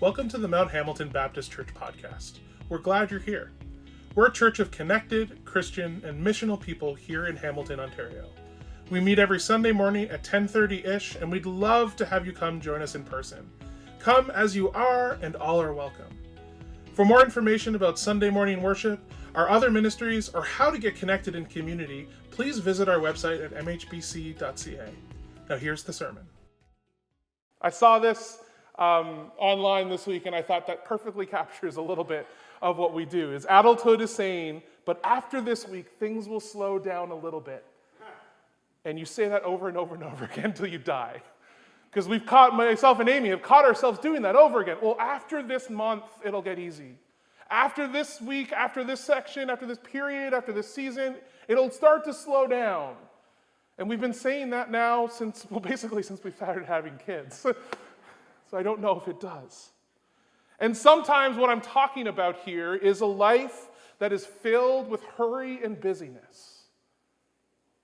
Welcome to the Mount Hamilton Baptist Church podcast. We're glad you're here. We're a church of connected, Christian, and missional people here in Hamilton, Ontario. We meet every Sunday morning at 10:30-ish, and we'd love to have you come join us in person. Come as you are, and all are welcome. For more information about Sunday morning worship, our other ministries, or how to get connected in community, please visit our website at mhbc.ca. Now here's the sermon. I saw this online this week, and I thought that perfectly captures a little bit of what we do. Is adulthood is saying, but after this week, things will slow down a little bit. And you say that over and over and over again until you die. Because myself and Amy have caught ourselves doing that over again. Well, after this month, it'll get easy. After this week, after this section, after this period, after this season, it'll start to slow down. And we've been saying that now since we've started having kids. So I don't know if it does. And sometimes what I'm talking about here is a life that is filled with hurry and busyness.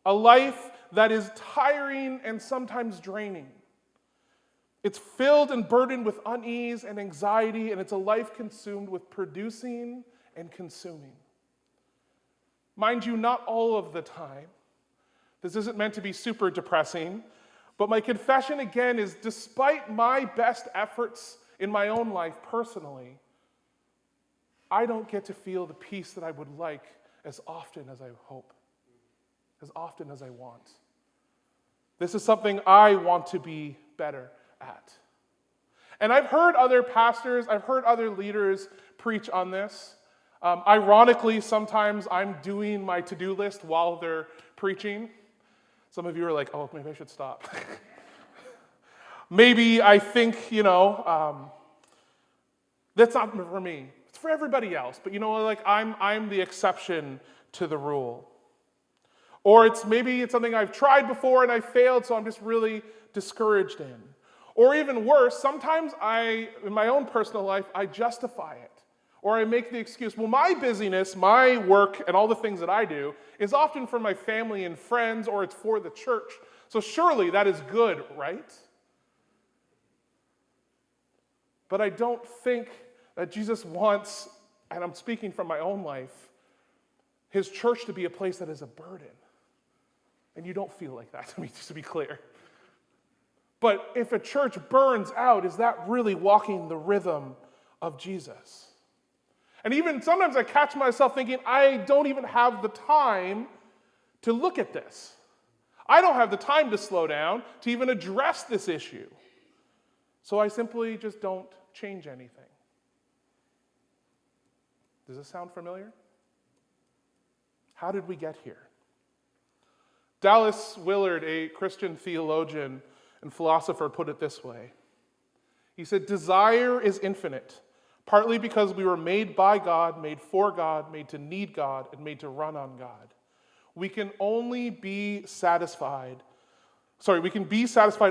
A life that is tiring and sometimes draining. It's filled and burdened with unease and anxiety, and it's a life consumed with producing and consuming. Mind you, not all of the time. This isn't meant to be super depressing, but my confession again is, despite my best efforts in my own life personally, I don't get to feel the peace that I would like as often as I hope, as often as I want. This is something I want to be better at. And I've heard other pastors, I've heard other leaders preach on this. Ironically, sometimes I'm doing my to-do list while they're preaching. Some of you are like, oh, maybe I should stop. Maybe I think, that's not for me. It's for everybody else. But I'm the exception to the rule. Or maybe it's something I've tried before and I failed, so I'm just really discouraged in. Or even worse, sometimes in my own personal life, I justify it. Or I make the excuse, well, my busyness, my work, and all the things that I do is often for my family and friends, or it's for the church. So surely that is good, right? But I don't think that Jesus wants, and I'm speaking from my own life, his church to be a place that is a burden. And you don't feel like that, just to be clear. But if a church burns out, is that really walking the rhythm of Jesus? And even sometimes I catch myself thinking, I don't even have the time to look at this. I don't have the time to slow down to even address this issue. So I simply just don't change anything. Does this sound familiar? How did we get here? Dallas Willard, a Christian theologian and philosopher, put it this way. He said, desire is infinite, partly because we were made by God, made for God, made to need God, and made to run on God. We can be satisfied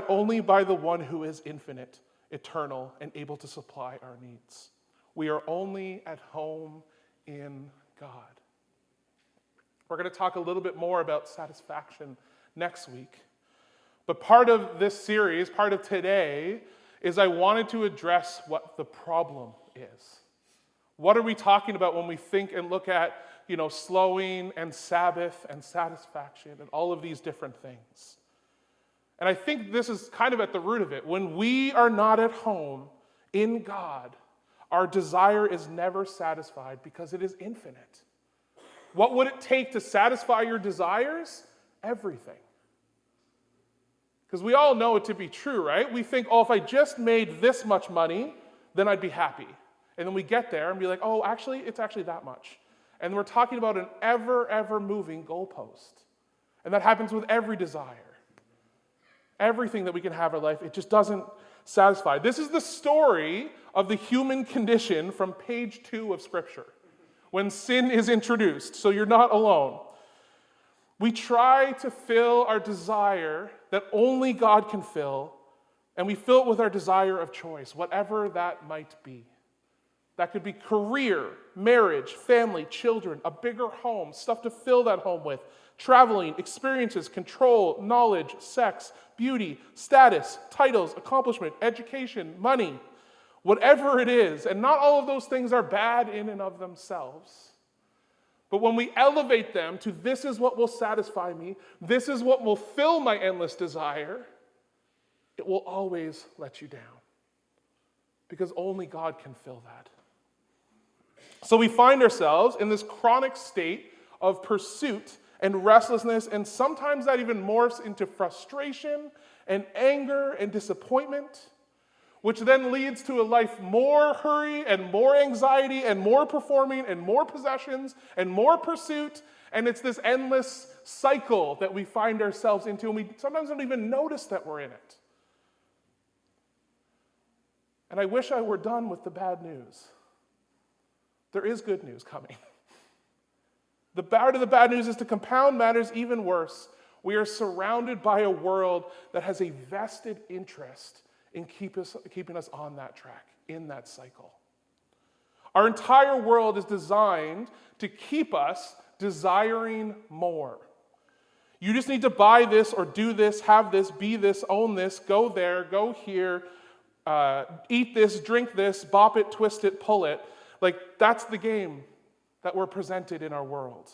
only by the one who is infinite, eternal, and able to supply our needs. We are only at home in God. We're going to talk a little bit more about satisfaction next week. But part of this series, part of today, is I wanted to address what the problem is. What are we talking about when we think and look at, slowing and Sabbath and satisfaction and all of these different things? And I think this is kind of at the root of it. When we are not at home in God, our desire is never satisfied because it is infinite. What would it take to satisfy your desires? Everything. Because we all know it to be true, right? We think, if I just made this much money, then I'd be happy. And then we get there and be like, it's actually that much. And we're talking about an ever moving goalpost. And that happens with every desire. Everything that we can have in our life, it just doesn't satisfy. This is the story of the human condition from page 2 of Scripture, when sin is introduced, so you're not alone. We try to fill our desire that only God can fill, and we fill it with our desire of choice, whatever that might be. That could be career, marriage, family, children, a bigger home, stuff to fill that home with, traveling, experiences, control, knowledge, sex, beauty, status, titles, accomplishment, education, money. whatever it is. And not all of those things are bad in and of themselves. But when we elevate them to this is what will satisfy me, this is what will fill my endless desire, it will always let you down. Because only God can fill that. So we find ourselves in this chronic state of pursuit and restlessness, and sometimes that even morphs into frustration and anger and disappointment, which then leads to a life more hurry and more anxiety and more performing and more possessions and more pursuit, and it's this endless cycle that we find ourselves into, and we sometimes don't even notice that we're in it. And I wish I were done with the bad news. There is good news coming. The part of the bad news is, to compound matters even worse, we are surrounded by a world that has a vested interest in keeping us on that track, in that cycle. Our entire world is designed to keep us desiring more. You just need to buy this or do this, have this, be this, own this, go there, go here, eat this, drink this, bop it, twist it, pull it. Like, that's the game that we're presented in our world.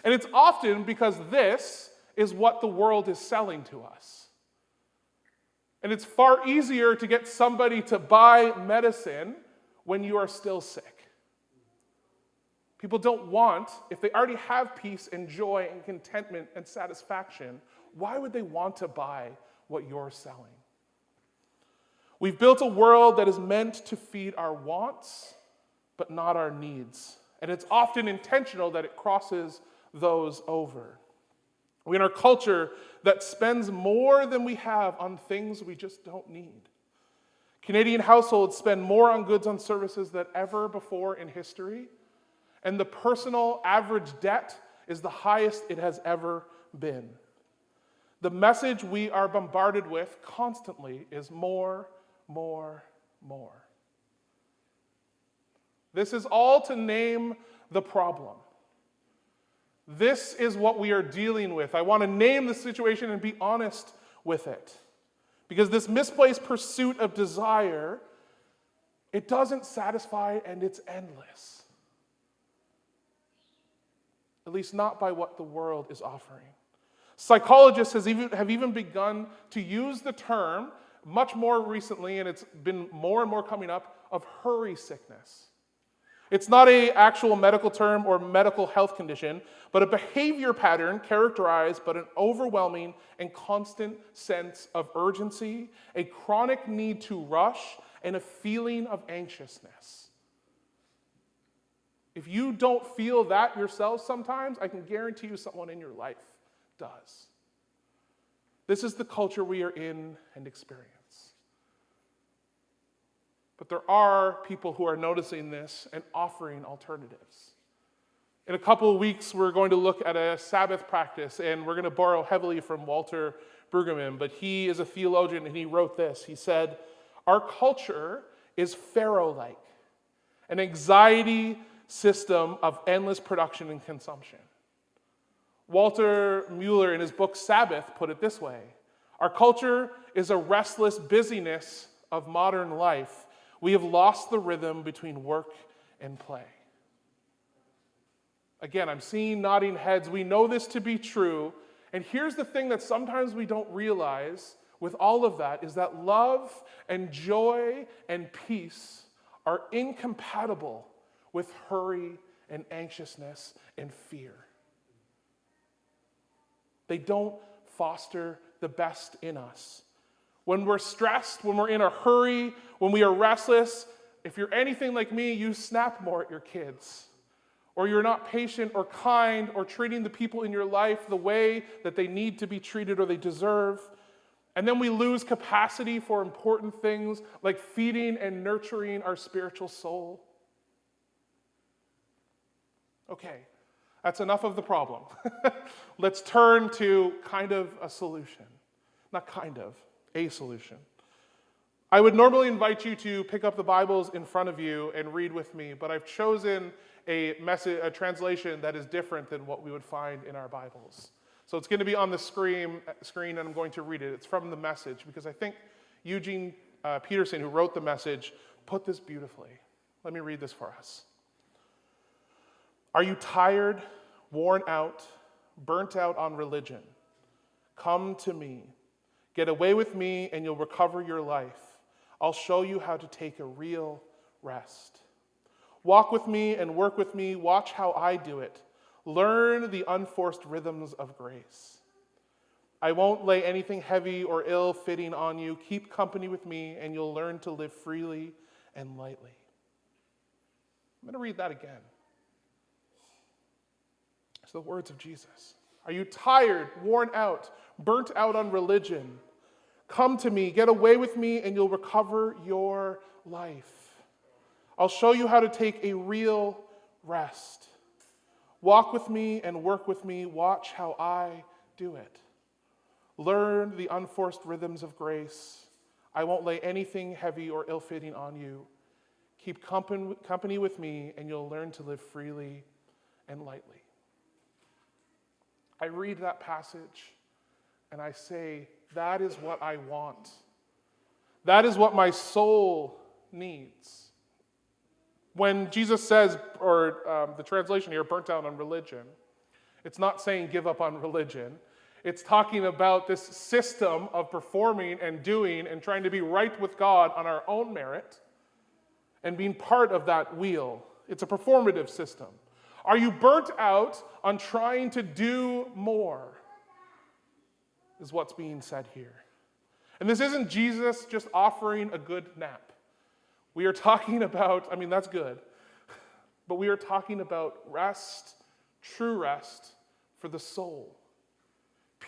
And it's often because this is what the world is selling to us. And it's far easier to get somebody to buy medicine when you are still sick. People don't want, if they already have peace and joy and contentment and satisfaction, why would they want to buy what you're selling? We've built a world that is meant to feed our wants, but not our needs. And it's often intentional that it crosses those over. We're in a culture that spends more than we have on things we just don't need. Canadian households spend more on goods and services than ever before in history, and the personal average debt is the highest it has ever been. The message we are bombarded with constantly is more, more, more. This is all to name the problem. This is what we are dealing with. I want to name the situation and be honest with it. Because this misplaced pursuit of desire, it doesn't satisfy and it's endless. At least not by what the world is offering. Psychologists have even begun to use the term, much more recently, and it's been more and more coming up, of hurry sickness. It's not an actual medical term or medical health condition, but a behavior pattern characterized by an overwhelming and constant sense of urgency, a chronic need to rush, and a feeling of anxiousness. If you don't feel that yourself sometimes, I can guarantee you someone in your life does. This is the culture we are in and experience. But there are people who are noticing this and offering alternatives. In a couple of weeks, we're going to look at a Sabbath practice, and we're going to borrow heavily from Walter Brueggemann, but he is a theologian, and he wrote this. He said, "Our culture is Pharaoh-like, an anxiety system of endless production and consumption." Walter Mueller, in his book Sabbath, put it this way: "Our culture is a restless busyness of modern life. We have lost the rhythm between work and play." Again, I'm seeing nodding heads. We know this to be true. And here's the thing that sometimes we don't realize with all of that is that love and joy and peace are incompatible with hurry and anxiousness and fear. They don't foster the best in us. When we're stressed, when we're in a hurry, when we are restless, if you're anything like me, you snap more at your kids. Or you're not patient or kind or treating the people in your life the way that they need to be treated or they deserve. And then we lose capacity for important things like feeding and nurturing our spiritual soul. Okay, that's enough of the problem. Let's turn to kind of a solution. Not kind of, a solution. I would normally invite you to pick up the Bibles in front of you and read with me, but I've chosen a translation that is different than what we would find in our Bibles. So it's going to be on the screen, and I'm going to read it. It's from the Message, because I think Eugene Peterson, who wrote the Message, put this beautifully. Let me read this for us. Are you tired, worn out, burnt out on religion? Come to me. Get away with me and you'll recover your life. I'll show you how to take a real rest. Walk with me and work with me. Watch how I do it. Learn the unforced rhythms of grace. I won't lay anything heavy or ill-fitting on you. Keep company with me and you'll learn to live freely and lightly. I'm going to read that again. It's the words of Jesus. Are you tired, worn out, burnt out on religion? Come to me, get away with me, and you'll recover your life. I'll show you how to take a real rest. Walk with me and work with me. Watch how I do it. Learn the unforced rhythms of grace. I won't lay anything heavy or ill-fitting on you. Keep company with me, and you'll learn to live freely and lightly. I read that passage, and I say, that is what I want. That is what my soul needs. When Jesus says, or the translation here, burnt out on religion, it's not saying give up on religion. It's talking about this system of performing and doing and trying to be right with God on our own merit and being part of that wheel. It's a performative system. Are you burnt out on trying to do more? Is what's being said here. And this isn't Jesus just offering a good nap. We are talking about, that's good, but we are talking about rest, true rest for the soul.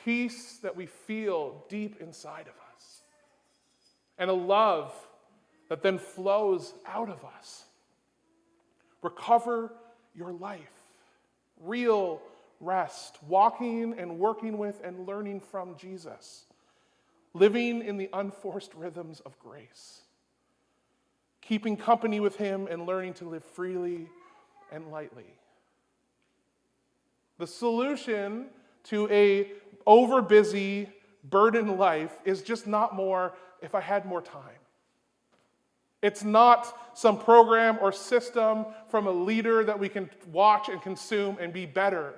Peace that we feel deep inside of us. And a love that then flows out of us. Recover your life. Real rest. Walking and working with and learning from Jesus. Living in the unforced rhythms of grace. Keeping company with him and learning to live freely and lightly. The solution to a overbusy, burdened life is just not more if I had more time. It's not some program or system from a leader that we can watch and consume and be better.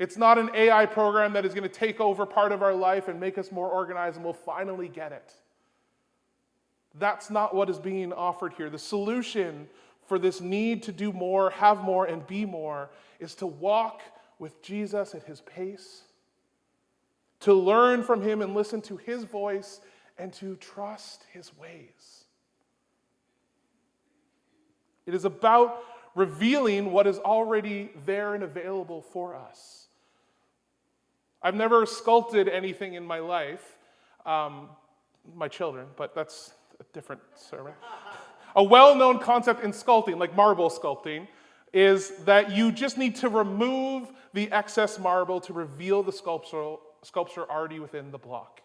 It's not an AI program that is going to take over part of our life and make us more organized and we'll finally get it. That's not what is being offered here. The solution for this need to do more, have more, and be more is to walk with Jesus at his pace, to learn from him and listen to his voice, and to trust his ways. It is about revealing what is already there and available for us. I've never sculpted anything in my life, my children, but that's a different sermon. A well-known concept in sculpting, like marble sculpting, is that you just need to remove the excess marble to reveal the sculpture already within the block.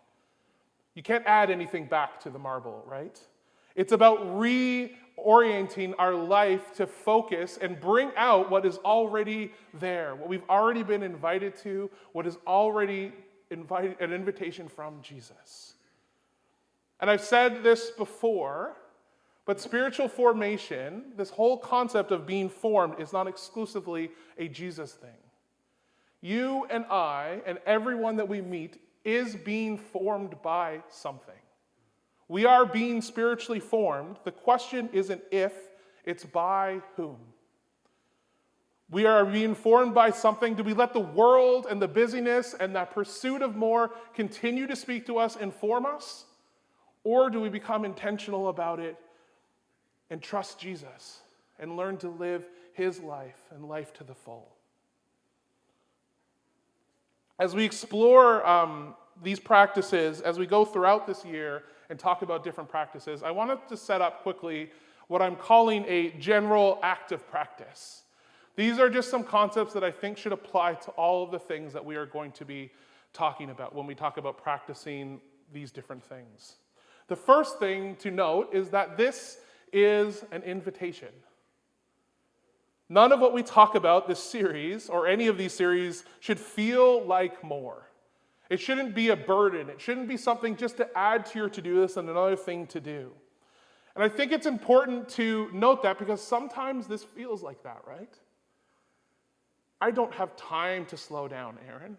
You can't add anything back to the marble, right? It's about reorienting our life to focus and bring out what is already there, what we've already been invited to, what is already an invitation from Jesus. And I've said this before, but spiritual formation, this whole concept of being formed, is not exclusively a Jesus thing. You and I and everyone that we meet is being formed by something. We are being spiritually formed. The question isn't if, it's by whom. We are being formed by something. Do we let the world and the busyness and that pursuit of more continue to speak to us and form us? Or do we become intentional about it and trust Jesus and learn to live his life and life to the full? As we explore these practices, as we go throughout this year and talk about different practices, I wanted to set up quickly what I'm calling a general active practice. These are just some concepts that I think should apply to all of the things that we are going to be talking about when we talk about practicing these different things. The first thing to note is that this is an invitation. None of what we talk about this series, or any of these series, should feel like more. It shouldn't be a burden. It shouldn't be something just to add to your to-do list and another thing to do. And I think it's important to note that because sometimes this feels like that, right? I don't have time to slow down, Aaron.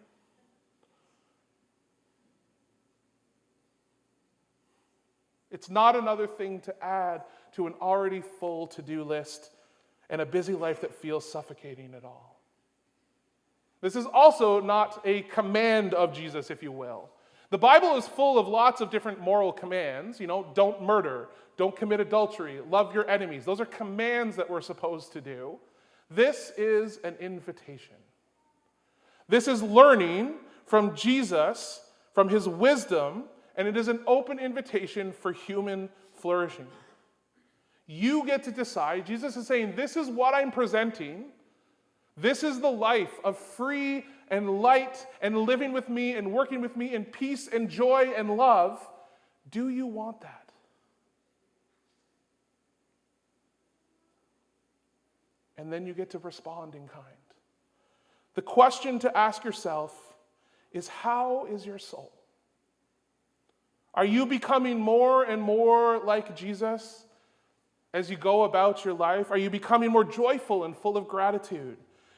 It's not another thing to add to an already full to-do list and a busy life that feels suffocating at all. This is also not a command of Jesus, if you will. The Bible is full of lots of different moral commands. Don't murder, don't commit adultery, love your enemies. Those are commands that we're supposed to do. This is an invitation. This is learning from Jesus, from his wisdom, and it is an open invitation for human flourishing. You get to decide. Jesus is saying, this is what I'm presenting. This is the life of free and light and living with me and working with me in peace and joy and love. Do you want that? And then you get to respond in kind. The question to ask yourself is, how is your soul? Are you becoming more and more like Jesus as you go about your life? Are you becoming more joyful and full of gratitude?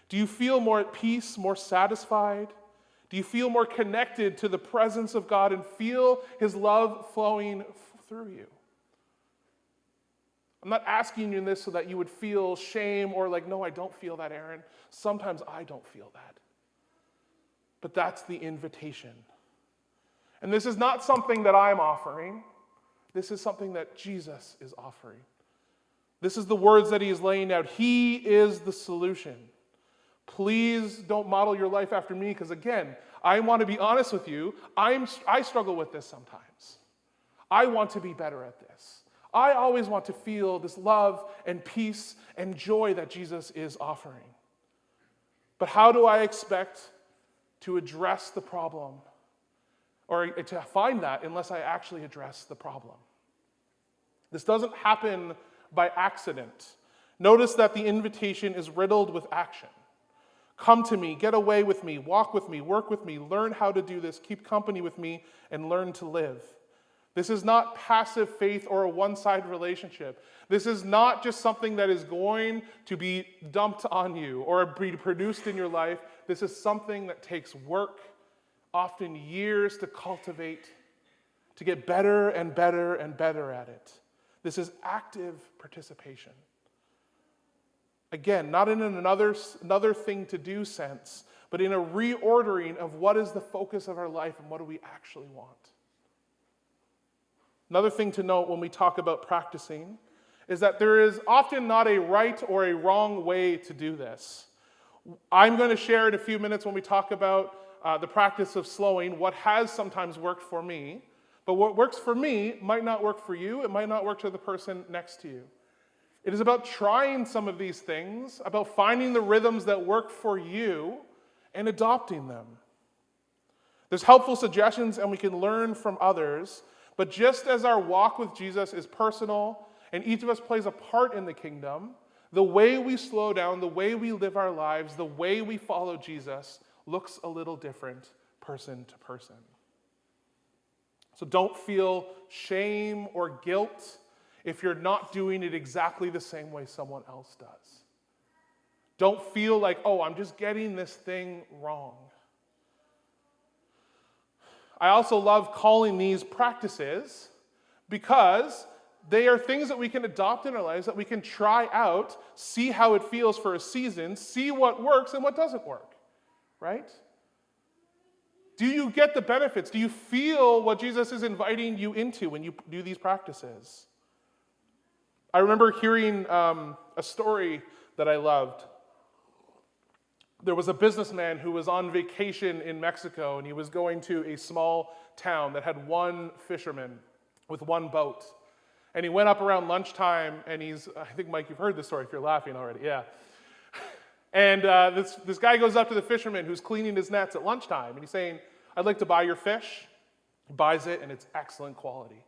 Do you feel more at peace, more satisfied? Do you feel more connected to the presence of God and feel his love flowing through you? I'm not asking you this so that you would feel shame or like, no, I don't feel that, Aaron. Sometimes I don't feel that. But that's the invitation. And this is not something that I'm offering. This is something that Jesus is offering. This is the words that he is laying out. He is the solution. Please don't model your life after me, because again, I want to be honest with you. I struggle with this sometimes. I want to be better at this. I always want to feel this love and peace and joy that Jesus is offering. But how do I expect to address the problem or to find that unless I actually address the problem? This doesn't happen by accident. Notice that the invitation is riddled with action. Come to me, get away with me, walk with me, work with me, learn how to do this, keep company with me, and learn to live. This is not passive faith or a one-sided relationship. This is not just something that is going to be dumped on you or be produced in your life. This is something that takes work, often years to cultivate, to get better and better and better at it. This is active participation. Again, not in another thing to do sense, but in a reordering of what is the focus of our life and what do we actually want. Another thing to note when we talk about practicing is that there is often not a right or a wrong way to do this. I'm going to share in a few minutes when we talk about the practice of slowing what has sometimes worked for me, but what works for me might not work for you. It might not work to the person next to you. It is about trying some of these things, about finding the rhythms that work for you and adopting them. There's helpful suggestions and we can learn from others, but just as our walk with Jesus is personal and each of us plays a part in the kingdom, the way we slow down, the way we live our lives, the way we follow Jesus looks a little different person to person. So don't feel shame or guilt if you're not doing it exactly the same way someone else does. Don't feel like, oh, I'm just getting this thing wrong. I also love calling these practices because they are things that we can adopt in our lives, that we can try out, see how it feels for a season, see what works and what doesn't work, right? Do you get the benefits? Do you feel what Jesus is inviting you into when you do these practices? I remember hearing a story that I loved. There was a businessman who was on vacation in Mexico, and he was going to a small town that had one fisherman with one boat. And he went up around lunchtime, and I think, Mike, you've heard this story if you're laughing already, yeah. And this guy goes up to the fisherman who's cleaning his nets at lunchtime, and he's saying, I'd like to buy your fish. He buys it, and it's excellent quality.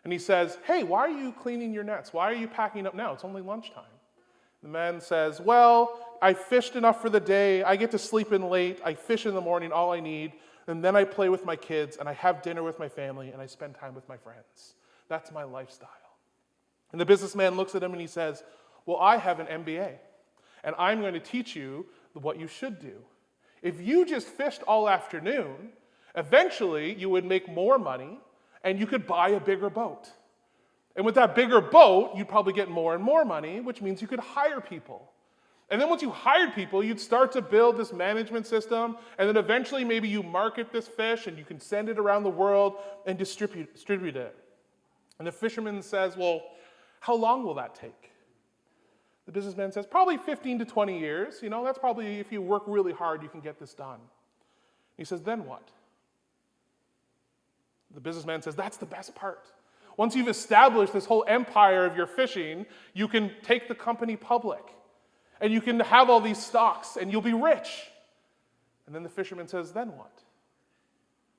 And he says, hey, why are you cleaning your nets? Why are you packing up now? It's only lunchtime. The man says, well, I fished enough for the day. I get to sleep in late. I fish in the morning, all I need. And then I play with my kids, and I have dinner with my family, and I spend time with my friends. That's my lifestyle. And the businessman looks at him and he says, well, I have an MBA, and I'm going to teach you what you should do. If you just fished all afternoon, eventually you would make more money and you could buy a bigger boat. And with that bigger boat, you'd probably get more and more money, which means you could hire people. And then once you hired people, you'd start to build this management system, and then eventually maybe you market this fish and you can send it around the world and distribute it. And the fisherman says, well, how long will that take? The businessman says, probably 15 to 20 years. That's probably, if you work really hard, you can get this done. He says, then what? The businessman says, that's the best part. Once you've established this whole empire of your fishing, you can take the company public. And you can have all these stocks, and you'll be rich. And then the fisherman says, then what?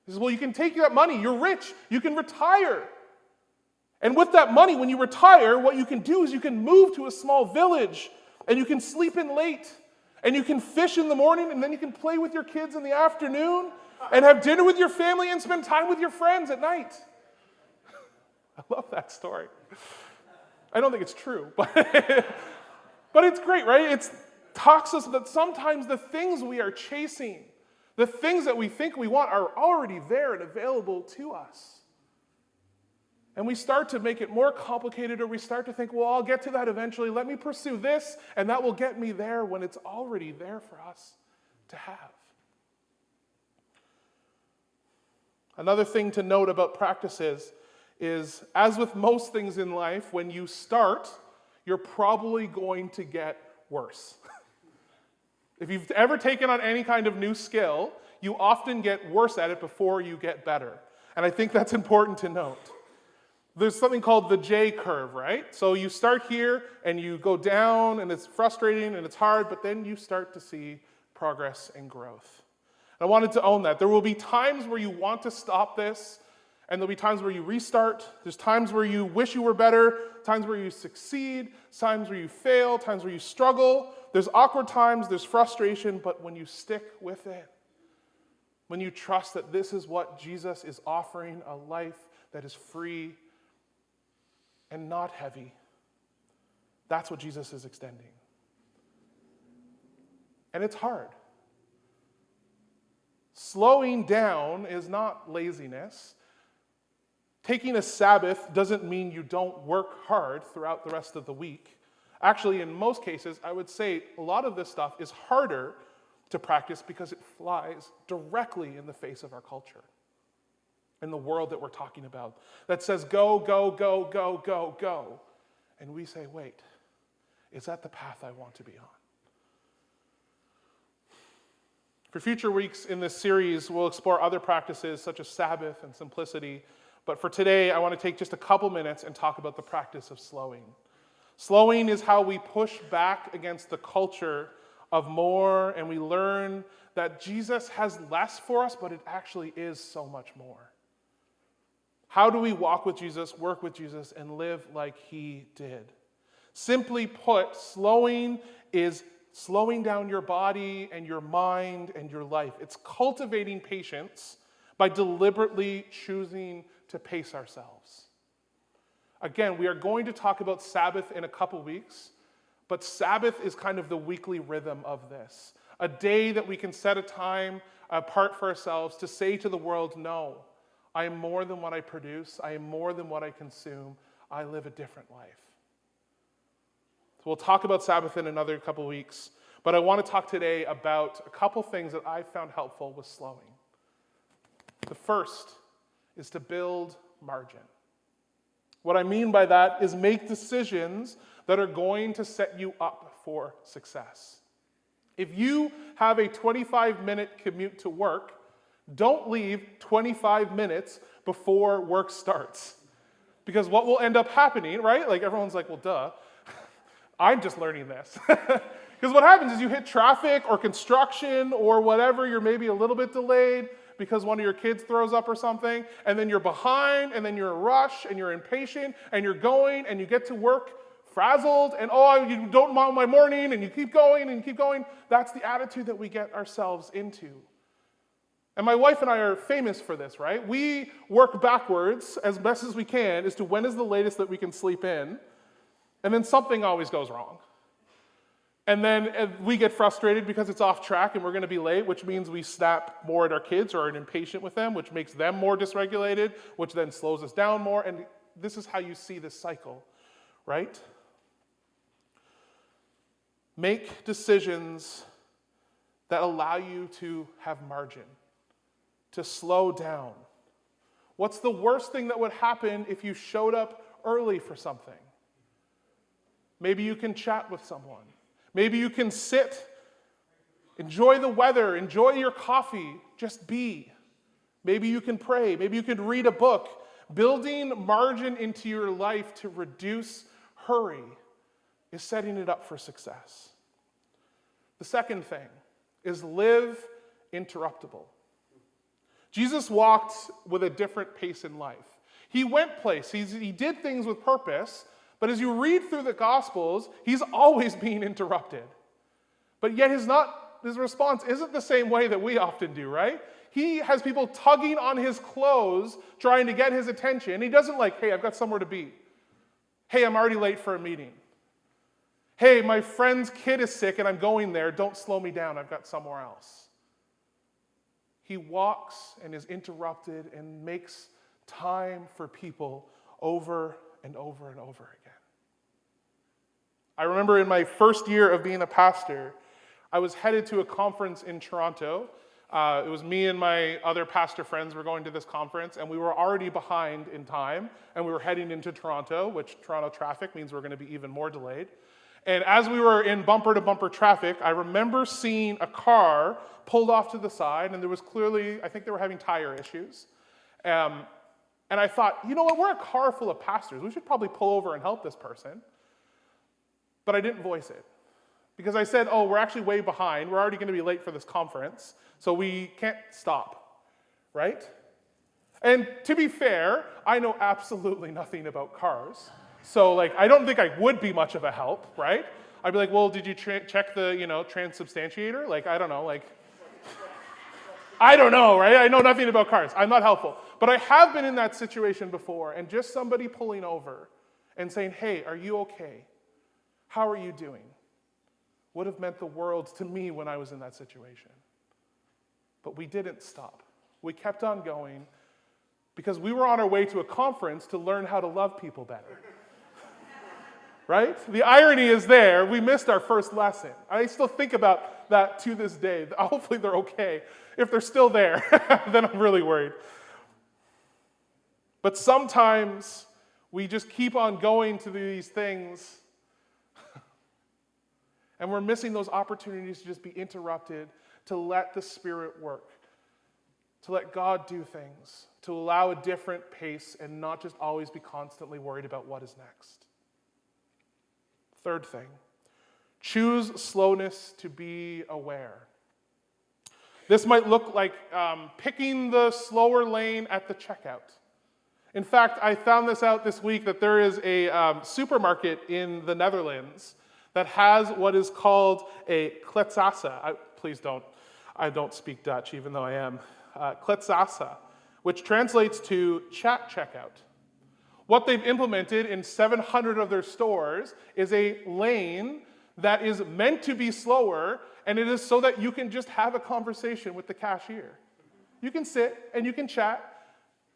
He says, well, you can take that money. You're rich. You can retire. And with that money, when you retire, what you can do is you can move to a small village, and you can sleep in late, and you can fish in the morning, and then you can play with your kids in the afternoon, and have dinner with your family, and spend time with your friends at night. I love that story. I don't think it's true, but it's great, right? It talks us that sometimes the things we are chasing, the things that we think we want, are already there and available to us. And we start to make it more complicated, or we start to think, well, I'll get to that eventually. Let me pursue this, and that will get me there, when it's already there for us to have. Another thing to note about practices is, as with most things in life, when you start, you're probably going to get worse. If you've ever taken on any kind of new skill, you often get worse at it before you get better. And I think that's important to note. There's something called the J curve, right? So you start here and you go down, and it's frustrating and it's hard, but then you start to see progress and growth. And I wanted to own that. There will be times where you want to stop this, and there'll be times where you restart. There's times where you wish you were better, times where you succeed, times where you fail, times where you struggle. There's awkward times, there's frustration, but when you stick with it, when you trust that this is what Jesus is offering, a life that is free and not heavy, that's what Jesus is extending. And it's hard. Slowing down is not laziness. Taking a Sabbath doesn't mean you don't work hard throughout the rest of the week. Actually, in most cases, I would say a lot of this stuff is harder to practice because it flies directly in the face of our culture, in the world that we're talking about, that says go, go, go, go, go, go. And we say, wait, is that the path I want to be on? For future weeks in this series, we'll explore other practices such as Sabbath and simplicity. But for today, I want to take just a couple minutes and talk about the practice of slowing. Slowing is how we push back against the culture of more, and we learn that Jesus has less for us, but it actually is so much more. How do we walk with Jesus, work with Jesus, and live like he did? Simply put, slowing is slowing down your body and your mind and your life. It's cultivating patience by deliberately choosing to pace ourselves. Again, we are going to talk about Sabbath in a couple weeks, but Sabbath is kind of the weekly rhythm of this. A day that we can set a time apart for ourselves to say to the world, no, I am more than what I produce. I am more than what I consume. I live a different life. So we'll talk about Sabbath in another couple weeks, but I want to talk today about a couple things that I found helpful with slowing. The first is to build margin. What I mean by that is make decisions that are going to set you up for success. If you have a 25-minute commute to work, don't leave 25 minutes before work starts. Because what will end up happening, right? Like everyone's like, well, duh. I'm just learning this. Because what happens is you hit traffic or construction or whatever, you're maybe a little bit delayed because one of your kids throws up or something, and then you're behind, and then you're in a rush, and you're impatient, and you're going, and you get to work frazzled, and you don't want my morning, and you keep going, and keep going. That's the attitude that we get ourselves into. And my wife and I are famous for this, right? We work backwards as best as we can as to when is the latest that we can sleep in, And then something always goes wrong. And then we get frustrated because it's off track and we're going to be late, which means we snap more at our kids or are impatient with them, which makes them more dysregulated, which then slows us down more. And this is how you see this cycle, right? Make decisions that allow you to have margin, to slow down. What's the worst thing that would happen if you showed up early for something? Maybe you can chat with someone. Maybe you can sit, enjoy the weather, enjoy your coffee, just be. Maybe you can pray. Maybe you can read a book. Building margin into your life to reduce hurry is setting it up for success. The second thing is live interruptible. Jesus walked with a different pace in life. He went places, he did things with purpose, but as you read through the Gospels, he's always being interrupted. But yet his response isn't the same way that we often do, right? He has people tugging on his clothes, trying to get his attention. He doesn't like, hey, I've got somewhere to be. Hey, I'm already late for a meeting. Hey, my friend's kid is sick and I'm going there. Don't slow me down. I've got somewhere else. He walks and is interrupted and makes time for people over and over and over again. I remember in my first year of being a pastor, I was headed to a conference in Toronto. It was me and my other pastor friends were going to this conference, and we were already behind in time, and we were heading into Toronto, which Toronto traffic means we're going to be even more delayed. And as we were in bumper-to-bumper traffic, I remember seeing a car pulled off to the side, and there was clearly, I think they were having tire issues. And I thought, you know what, we're a car full of pastors. We should probably pull over and help this person. But I didn't voice it. Because I said, oh, we're actually way behind. We're already going to be late for this conference, so we can't stop, right? And to be fair, I know absolutely nothing about cars. So, I don't think I would be much of a help, right? I'd be like, well, did you check the, transubstantiator? I don't know, I don't know, right? I know nothing about cars. I'm not helpful. But I have been in that situation before, and just somebody pulling over and saying, hey, are you okay? How are you doing? Would have meant the world to me when I was in that situation. But we didn't stop. We kept on going because we were on our way to a conference to learn how to love people better. Right? The irony is there. We missed our first lesson. I still think about that to this day. Hopefully they're okay. If they're still there, then I'm really worried. But sometimes we just keep on going to these things and we're missing those opportunities to just be interrupted, to let the Spirit work, to let God do things, to allow a different pace and not just always be constantly worried about what is next. Third thing, choose slowness to be aware. This might look like picking the slower lane at the checkout. In fact, I found this out this week that there is a supermarket in the Netherlands that has what is called a kletsassa. I don't speak Dutch, even though I am. Kletsassa, which translates to chat checkout. What they've implemented in 700 of their stores is a lane that is meant to be slower, and it is so that you can just have a conversation with the cashier. You can sit and you can chat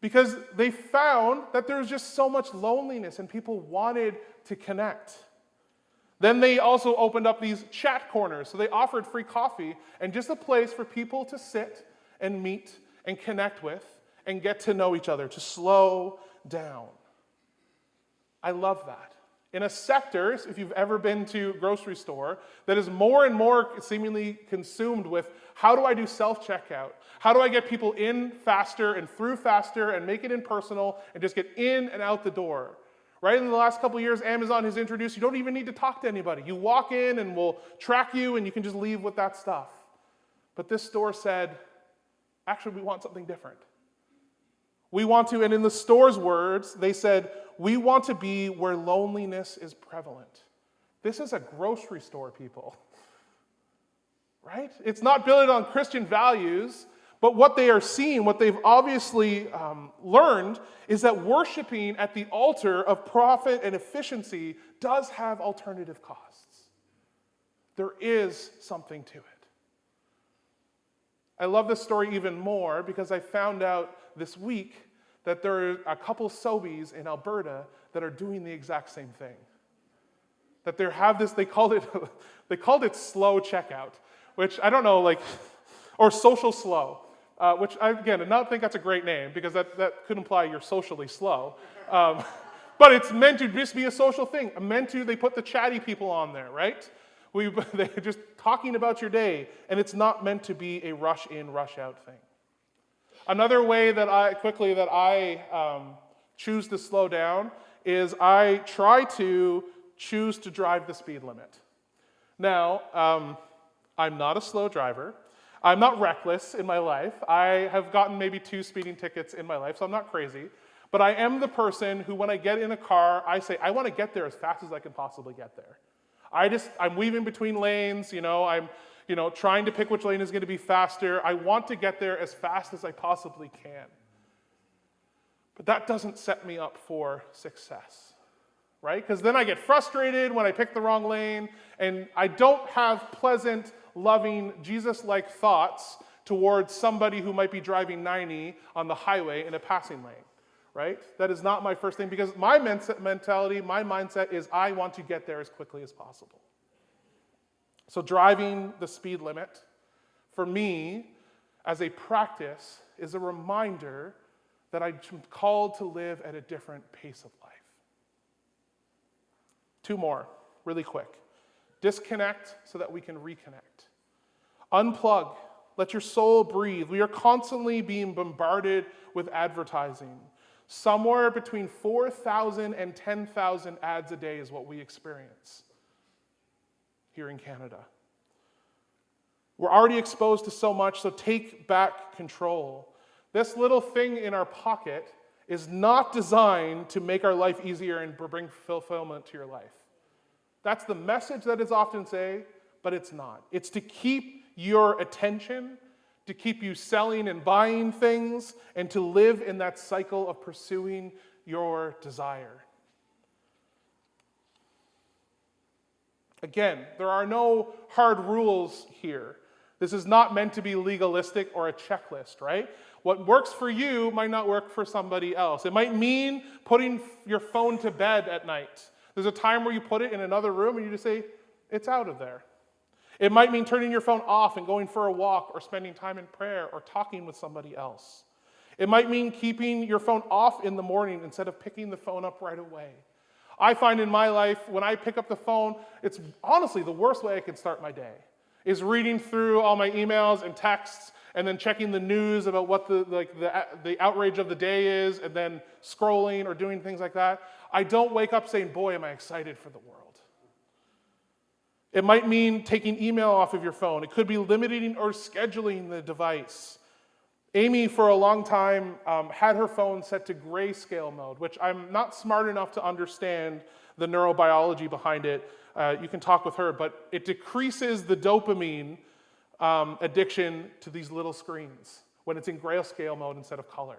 because they found that there was just so much loneliness and people wanted to connect. Then they also opened up these chat corners. So they offered free coffee and just a place for people to sit and meet and connect with and get to know each other, to slow down. I love that. In a sector, if you've ever been to a grocery store, that is more and more seemingly consumed with how do I do self-checkout? How do I get people in faster and through faster and make it impersonal and just get in and out the door? Right? In the last couple of years, Amazon has introduced, you don't even need to talk to anybody. You walk in and we'll track you and you can just leave with that stuff. But this store said, actually, we want something different. We want to, and in the store's words, they said, we want to be where loneliness is prevalent. This is a grocery store, people. Right? It's not built on Christian values, But what they are seeing, what they've obviously learned, is that worshiping at the altar of profit and efficiency does have alternative costs. There is something to it. I love this story even more because I found out this week that there are a couple Sobeys in Alberta that are doing the exact same thing. That they have this, they called it slow checkout, which I don't know, or social slow. Which I not think that's a great name because that could imply you're socially slow. But it's meant to just be a social thing. They put the chatty people on there, right? They're just talking about your day, and it's not meant to be a rush in, rush out thing. Another way that I choose to slow down is I try to choose to drive the speed limit. Now, I'm not a slow driver. I'm not reckless in my life. I have gotten maybe 2 speeding tickets in my life, so I'm not crazy. But I am the person who, when I get in a car, I say, I want to get there as fast as I can possibly get there. I'm weaving between lanes, I'm trying to pick which lane is going to be faster. I want to get there as fast as I possibly can. But that doesn't set me up for success, right? Because then I get frustrated when I pick the wrong lane, and I don't have pleasant, loving, Jesus-like thoughts towards somebody who might be driving 90 on the highway in a passing lane, right? That is not my first thing, because my mentality, my mindset is I want to get there as quickly as possible. So driving the speed limit, for me, as a practice, is a reminder that I'm called to live at a different pace of life. 2 more, really quick. Disconnect so that we can reconnect. Unplug. Let your soul breathe. We are constantly being bombarded with advertising. Somewhere between 4,000 and 10,000 ads a day is what we experience here in Canada. We're already exposed to so much, so take back control. This little thing in our pocket is not designed to make our life easier and bring fulfillment to your life. That's the message that is often said, but it's not. It's to keep your attention, to keep you selling and buying things, and to live in that cycle of pursuing your desire. Again, there are no hard rules here. This is not meant to be legalistic or a checklist, right? What works for you might not work for somebody else. It might mean putting your phone to bed at night. There's a time where you put it in another room and you just say, it's out of there. It might mean turning your phone off and going for a walk or spending time in prayer or talking with somebody else. It might mean keeping your phone off in the morning instead of picking the phone up right away. I find in my life, when I pick up the phone, it's honestly the worst way I can start my day, is reading through all my emails and texts and then checking the news about what the outrage of the day is, and then scrolling or doing things like that. I don't wake up saying, boy, am I excited for the world. It might mean taking email off of your phone. It could be limiting or scheduling the device. Amy, for a long time, had her phone set to grayscale mode, which I'm not smart enough to understand the neurobiology behind it. You can talk with her, but it decreases the dopamine addiction to these little screens when it's in grayscale mode instead of color.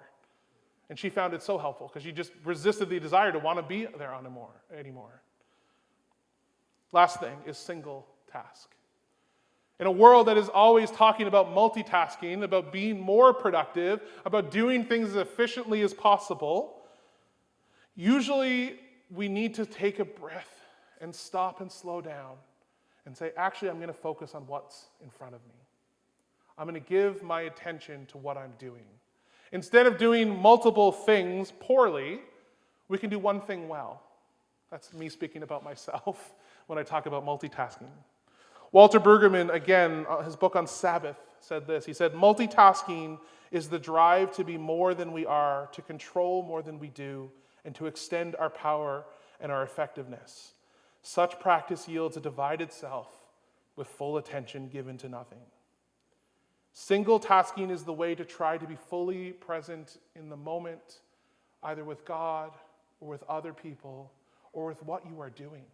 And she found it so helpful because she just resisted the desire to want to be there anymore. Last thing is single task. In a world that is always talking about multitasking, about being more productive, about doing things as efficiently as possible, usually we need to take a breath and stop and slow down and say, actually, I'm going to focus on what's in front of me. I'm going to give my attention to what I'm doing. Instead of doing multiple things poorly, we can do one thing well. That's me speaking about myself when I talk about multitasking. Walter Brueggemann, again, his book on Sabbath, said this. He said, multitasking is the drive to be more than we are, to control more than we do, and to extend our power and our effectiveness. Such practice yields a divided self with full attention given to nothing. Single tasking is the way to try to be fully present in the moment, either with God or with other people or with what you are doing.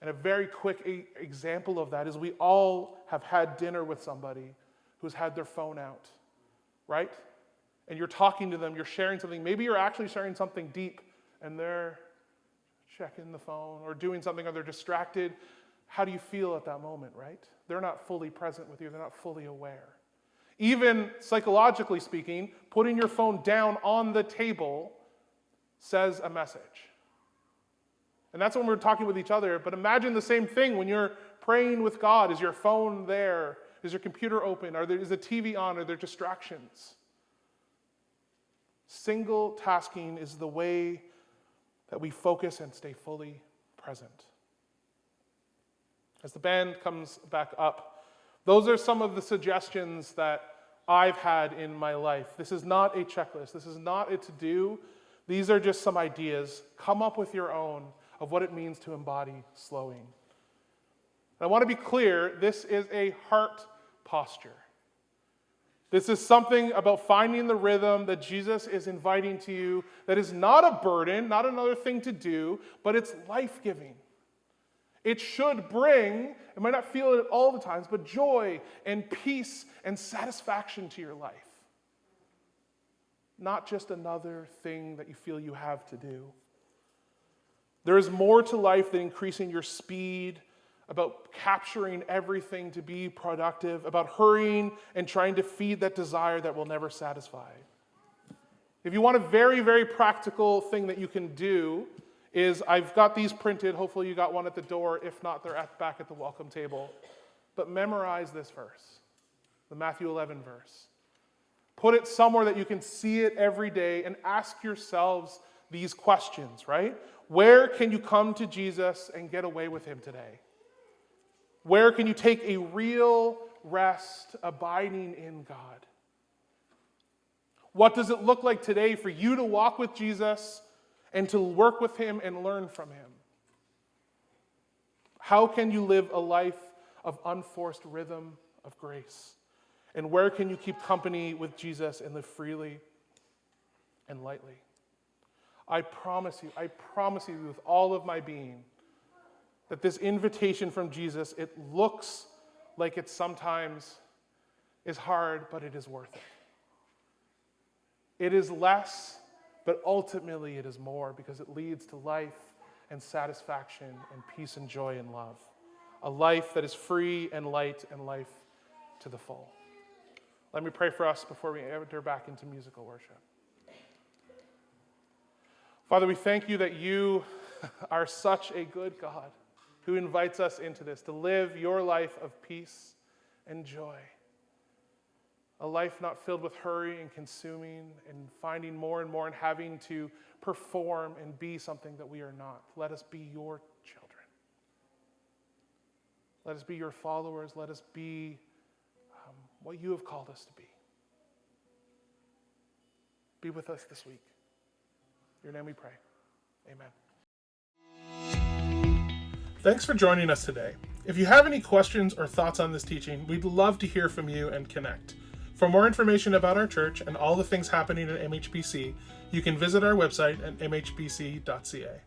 And a very quick example of that is we all have had dinner with somebody who's had their phone out, right? And you're talking to them, you're sharing something. Maybe you're actually sharing something deep, and they're checking the phone or doing something, or they're distracted. How do you feel at that moment, right? They're not fully present with you. They're not fully aware. Even psychologically speaking, putting your phone down on the table says a message. And that's when we're talking with each other. But imagine the same thing when you're praying with God. Is your phone there? Is your computer open? Is the TV on? Are there distractions? Single tasking is the way that we focus and stay fully present. As the band comes back up, those are some of the suggestions that I've had in my life. This is not a checklist. This is not a to-do. These are just some ideas. Come up with your own of what it means to embody slowing. And I want to be clear, this is a heart posture. This is something about finding the rhythm that Jesus is inviting to you that is not a burden, not another thing to do, but it's life-giving. It should bring, it might not feel it all the times, but joy and peace and satisfaction to your life. Not just another thing that you feel you have to do. There is more to life than increasing your speed, about capturing everything to be productive, about hurrying and trying to feed that desire that will never satisfy. If you want a very, very practical thing that you can do, is I've got these printed. Hopefully you got one at the door. If not, they're back at the welcome table. But memorize this verse, the Matthew 11 verse. Put it somewhere that you can see it every day and ask yourselves these questions, right? Where can you come to Jesus and get away with him today? Where can you take a real rest abiding in God? What does it look like today for you to walk with Jesus and to work with him and learn from him? How can you live a life of unforced rhythm of grace? And where can you keep company with Jesus and live freely and lightly? I promise you with all of my being, that this invitation from Jesus, it looks like it sometimes is hard, but it is worth it. It is less, but ultimately it is more, because it leads to life and satisfaction and peace and joy and love. A life that is free and light and life to the full. Let me pray for us before we enter back into musical worship. Father, we thank you that you are such a good God who invites us into this, to live your life of peace and joy. A life not filled with hurry and consuming and finding more and more and having to perform and be something that we are not. Let us be your children. Let us be your followers. Let us be what you have called us to be. Be with us this week. In your name we pray. Amen. Thanks for joining us today. If you have any questions or thoughts on this teaching, we'd love to hear from you and connect. For more information about our church and all the things happening at MHBC, you can visit our website at mhbc.ca.